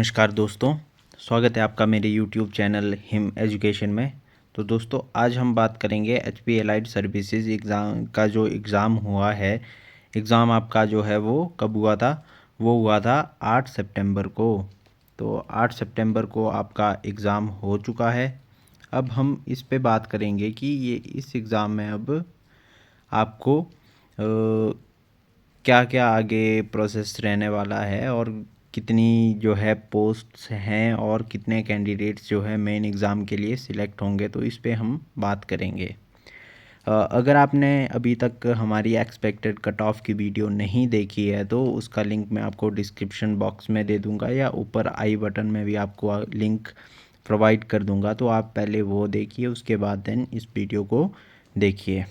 नमस्कार दोस्तों, स्वागत है आपका मेरे YouTube चैनल हिम एजुकेशन में। तो दोस्तों आज हम बात करेंगे एचपी एलाइड सर्विसेज एग्ज़ाम का जो एग्ज़ाम हुआ है। एग्ज़ाम आपका जो है वो कब हुआ था? वो हुआ था 8 सितंबर को। तो 8 सितंबर को आपका एग्ज़ाम हो चुका है। अब हम इस पे बात करेंगे कि ये इस एग्ज़ाम में अब आपको क्या क्या आगे प्रोसेस रहने वाला है और कितनी जो है पोस्ट्स हैं और कितने कैंडिडेट्स जो है मेन एग्ज़ाम के लिए सिलेक्ट होंगे, तो इस पे हम बात करेंगे। अगर आपने अभी तक हमारी एक्सपेक्टेड कट ऑफ की वीडियो नहीं देखी है तो उसका लिंक मैं आपको डिस्क्रिप्शन बॉक्स में दे दूंगा या ऊपर आई बटन में भी आपको लिंक प्रोवाइड कर दूंगा। तो आप पहले वो देखिए, उसके बाद देन इस वीडियो को देखिए।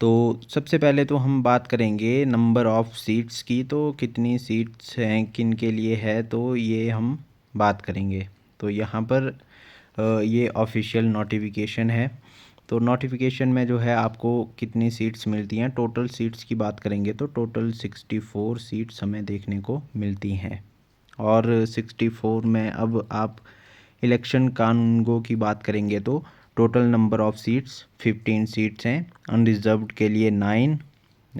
तो सबसे पहले तो हम बात करेंगे नंबर ऑफ़ सीट्स की। तो कितनी सीट्स हैं, किन के लिए है, तो ये हम बात करेंगे। तो यहाँ पर ये ऑफिशियल नोटिफिकेशन है। तो नोटिफिकेशन में जो है आपको कितनी सीट्स मिलती हैं, टोटल सीट्स की बात करेंगे तो टोटल 64 सीट्स हमें देखने को मिलती हैं। और 64 में अब आप इलेक्शन कानूनगो की बात करेंगे तो total number of seats 15 seats हैं। अनरिजर्व्ड के लिए 9,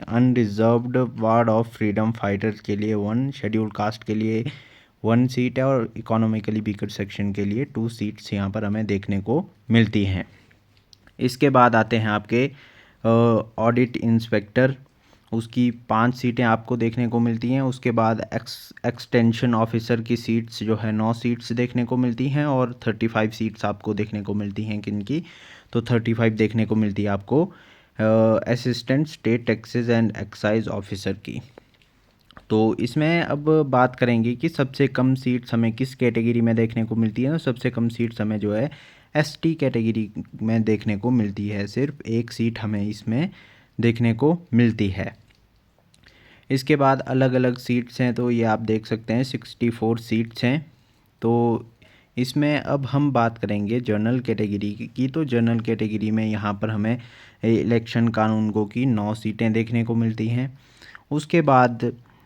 unreserved ward of freedom fighters के लिए 1, शेड्यूल्ड कास्ट के लिए 1 सीट है और इकोनॉमिकली वीकर सेक्शन के लिए 2 सीट्स यहाँ पर हमें देखने को मिलती हैं। इसके बाद आते हैं आपके ऑडिट इंस्पेक्टर, उसकी 5 सीटें आपको देखने को मिलती हैं। उसके बाद एक्सटेंशन ऑफिसर की सीट्स जो है 9 सीट्स देखने को मिलती हैं और 35 सीट्स आपको देखने को मिलती हैं। किनकी? तो 35 देखने को मिलती है आपको assistant state taxes and excise officer की। तो इसमें अब बात करेंगे कि सबसे कम सीट्स हमें किस कैटेगरी में देखने को मिलती है। तो सबसे कम सीट्स हमें जो है एसटी कैटेगरी में देखने को मिलती है। सिर्फ एक सीट हमें इसमें देखने को मिलती है। इसके बाद अलग अलग सीट्स हैं, तो ये आप देख सकते हैं 64 सीट्स हैं। तो इसमें अब हम बात करेंगे जनरल कैटेगरी की। तो जनरल कैटेगरी में यहाँ पर हमें इलेक्शन कानूनगो की 9 सीटें देखने को मिलती हैं। उसके बाद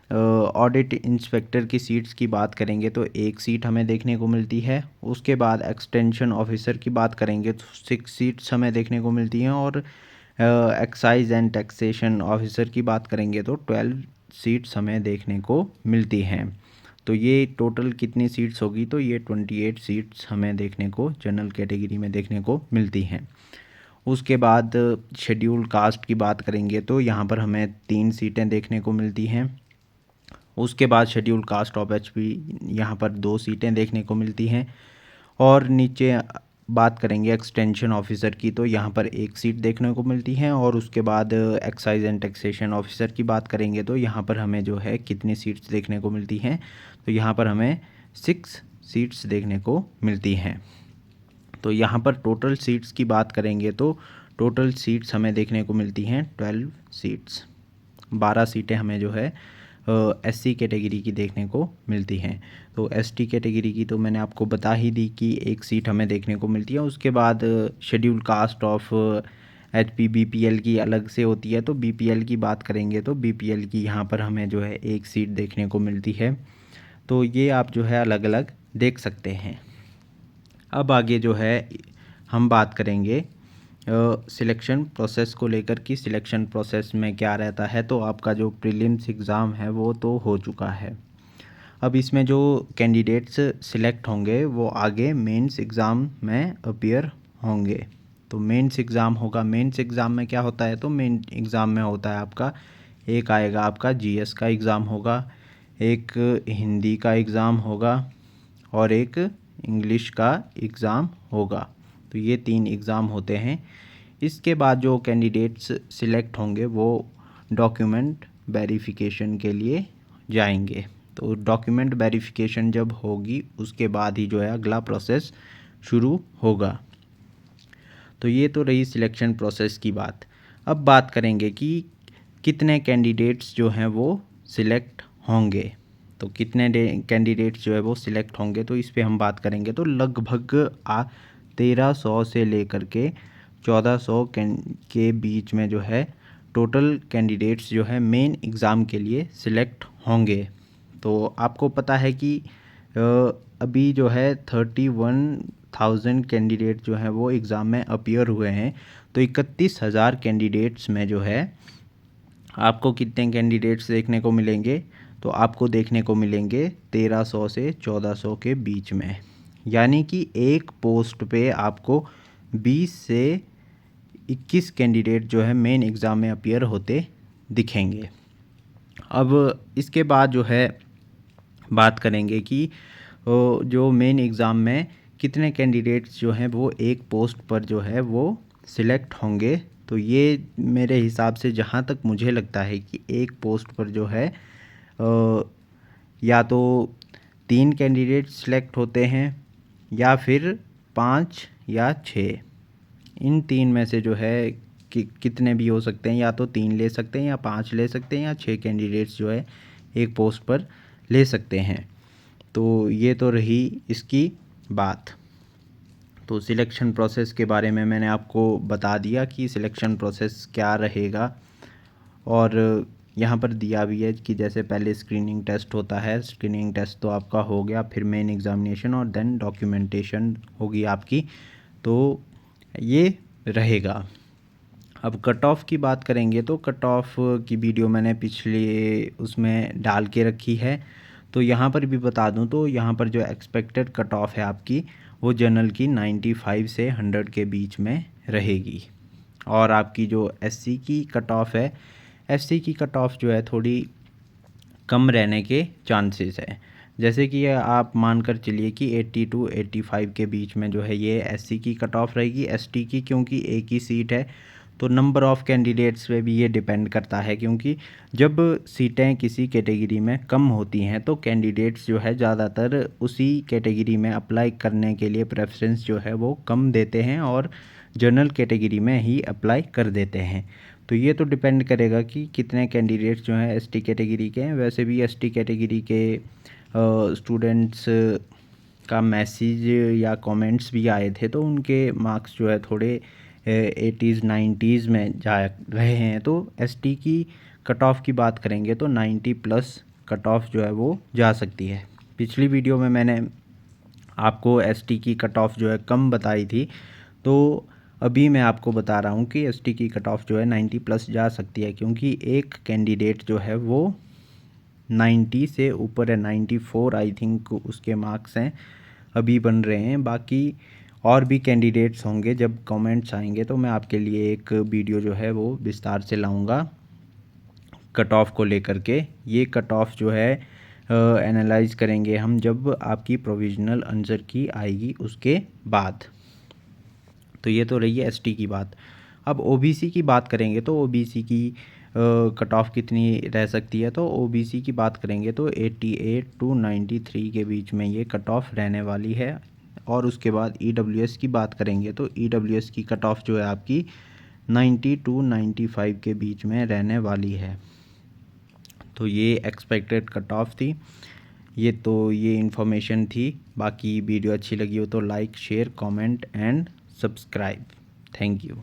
ऑडिट इंस्पेक्टर की सीट्स की बात करेंगे तो 1 सीट हमें देखने को मिलती है। उसके बाद एक्सटेंशन ऑफिसर की बात करेंगे तो 6 सीट्स हमें देखने को मिलती हैं और एक्साइज एंड टैक्सेशन ऑफिसर की बात करेंगे तो 12 सीट्स हमें देखने को मिलती हैं। तो ये टोटल कितनी सीट्स होगी? तो ये 28 सीट्स हमें देखने को जनरल कैटेगरी में देखने को मिलती हैं। उसके बाद शेड्यूल्ड कास्ट की बात करेंगे तो यहाँ पर हमें 3 सीटें देखने को मिलती हैं। उसके बाद शेड्यूल्ड कास्ट ऑफ एचपी यहाँ पर 2 सीटें देखने को मिलती हैं। और नीचे बात करेंगे एक्सटेंशन ऑफिसर की, तो यहाँ पर 1 सीट देखने को मिलती है। और उसके बाद एक्साइज एंड टैक्सेशन ऑफिसर की बात करेंगे तो यहाँ पर हमें जो है कितनी सीट्स देखने को मिलती हैं? तो यहाँ पर हमें 6 सीट्स देखने को मिलती हैं। तो यहाँ पर टोटल सीट्स की बात करेंगे तो टोटल सीट्स हमें देखने को मिलती हैं 12 सीट्स। 12 सीटें हमें जो है एससी कैटेगरी की देखने को मिलती हैं। तो एसटी कैटेगरी की तो मैंने आपको बता ही दी कि 1 सीट हमें देखने को मिलती है। उसके बाद scheduled caste of HP BPL की अलग से होती है। तो बीपीएल की बात करेंगे तो बीपीएल की यहाँ पर हमें जो है 1 सीट देखने को मिलती है। तो ये आप जो है अलग अलग देख सकते हैं। अब आगे जो है हम बात करेंगे सिलेक्शन प्रोसेस को लेकर कि सिलेक्शन प्रोसेस में क्या रहता है। तो आपका जो प्रीलिम्स एग्ज़ाम है वो तो हो चुका है। अब इसमें जो कैंडिडेट्स सिलेक्ट होंगे वो आगे मेंस एग्ज़ाम में अपीयर होंगे। तो मेंस एग्ज़ाम होगा। मेंस एग्ज़ाम में क्या होता है? तो मेन एग्ज़ाम में होता है आपका एक आएगा आपका जीएस का एग्ज़ाम होगा, एक हिंदी का एग्ज़ाम होगा और एक इंग्लिश का एग्ज़ाम होगा। तो ये 3 एग्ज़ाम होते हैं। इसके बाद जो कैंडिडेट्स सिलेक्ट होंगे वो डॉक्यूमेंट वेरिफिकेशन के लिए जाएंगे। तो डॉक्यूमेंट वेरिफिकेशन जब होगी उसके बाद ही जो है अगला प्रोसेस शुरू होगा। तो ये तो रही सिलेक्शन प्रोसेस की बात। अब बात करेंगे कि कितने कैंडिडेट्स जो हैं वो सिलेक्ट होंगे। तो कितने कैंडिडेट्स जो है वो सिलेक्ट होंगे, तो इस पे हम बात करेंगे। तो लगभग 1300 से लेकर के 1400 के बीच में जो है टोटल कैंडिडेट्स जो है मेन एग्ज़ाम के लिए सिलेक्ट होंगे। तो आपको पता है कि अभी जो है 31,000 कैंडिडेट जो हैं वो एग्ज़ाम में अपीयर हुए हैं। तो 31,000 कैंडिडेट्स में जो है आपको कितने कैंडिडेट्स देखने को मिलेंगे? तो आपको देखने को मिलेंगे 1300 से 1400 के बीच में, यानी कि एक पोस्ट पे आपको 20 से 21 कैंडिडेट जो है मेन एग्ज़ाम में अपीयर होते दिखेंगे। अब इसके बाद जो है बात करेंगे कि जो मेन एग्ज़ाम में कितने कैंडिडेट्स जो हैं वो एक पोस्ट पर जो है वो सिलेक्ट होंगे। तो ये मेरे हिसाब से जहाँ तक मुझे लगता है कि एक पोस्ट पर जो है या तो 3 कैंडिडेट सिलेक्ट होते हैं या फिर 5 या 6, इन 3 में से जो है कि कितने भी हो सकते हैं, या तो 3 ले सकते हैं या 5 ले सकते हैं या 6 कैंडिडेट्स जो है एक पोस्ट पर ले सकते हैं। तो ये तो रही इसकी बात। तो सिलेक्शन प्रोसेस के बारे में मैंने आपको बता दिया कि सिलेक्शन प्रोसेस क्या रहेगा, और यहाँ पर दिया भी है कि जैसे पहले स्क्रीनिंग टेस्ट होता है, स्क्रीनिंग टेस्ट तो आपका हो गया, फिर मेन एग्ज़ामिनेशन और देन डॉक्यूमेंटेशन होगी आपकी। तो ये रहेगा। अब कट ऑफ की बात करेंगे तो कट ऑफ की वीडियो मैंने पिछले उसमें डाल के रखी है। तो यहाँ पर भी बता दूँ तो यहाँ पर जो एक्सपेक्टेड कट ऑफ है आपकी वो जनरल की 95 से 100 के बीच में रहेगी। और आपकी जो एससी की कट ऑफ है, एससी की कट ऑफ जो है थोड़ी कम रहने के चांसेस है। जैसे कि आप मानकर चलिए कि 80 टू 85 के बीच में जो है ये एससी की कट ऑफ रहेगी। एसटी की क्योंकि एक ही सीट है तो नंबर ऑफ़ कैंडिडेट्स पे भी ये डिपेंड करता है, क्योंकि जब सीटें किसी कैटेगरी में कम होती हैं तो कैंडिडेट्स जो है ज़्यादातर उसी कैटेगरी में अप्लाई करने के लिए प्रेफरेंस जो है वो कम देते हैं और जनरल कैटेगरी में ही अप्लाई कर देते हैं। तो ये तो डिपेंड करेगा कि कितने कैंडिडेट्स जो हैं एसटी कैटेगरी के हैं। वैसे भी एसटी कैटेगरी के स्टूडेंट्स का मैसेज या कमेंट्स भी आए थे तो उनके मार्क्स जो है थोड़े 80s 90s में जा रहे हैं। तो एसटी की कट ऑफ की बात करेंगे तो 90 प्लस कट ऑफ जो है वो जा सकती है। पिछली वीडियो में मैंने आपको एसटी की कट ऑफ जो है कम बताई थी, तो अभी मैं आपको बता रहा हूँ कि एसटी की कट ऑफ जो है 90 प्लस जा सकती है, क्योंकि एक कैंडिडेट जो है वो 90 से ऊपर है, 94 आई थिंक उसके मार्क्स हैं अभी बन रहे हैं। बाकी और भी कैंडिडेट्स होंगे, जब कमेंट्स आएंगे तो मैं आपके लिए एक वीडियो जो है वो विस्तार से लाऊंगा कट ऑफ को लेकर के। ये कट ऑफ जो है एनालाइज करेंगे हम जब आपकी प्रोविज़नल आंसर की आएगी उसके बाद। तो ये तो रही है एसटी की बात। अब ओबीसी की बात करेंगे तो ओबीसी की कट ऑफ कितनी रह सकती है। तो ओबीसी की बात करेंगे तो 88 टू 93 के बीच में ये कट ऑफ रहने वाली है। और उसके बाद ईडब्ल्यूएस की बात करेंगे तो ईडब्ल्यूएस की कट ऑफ जो है आपकी 90 टू 95 के बीच में रहने वाली है। तो ये एक्सपेक्टेड कट ऑफ थी। ये इन्फॉर्मेशन थी। बाकी वीडियो अच्छी लगी हो तो like share comment and subscribe. Thank you.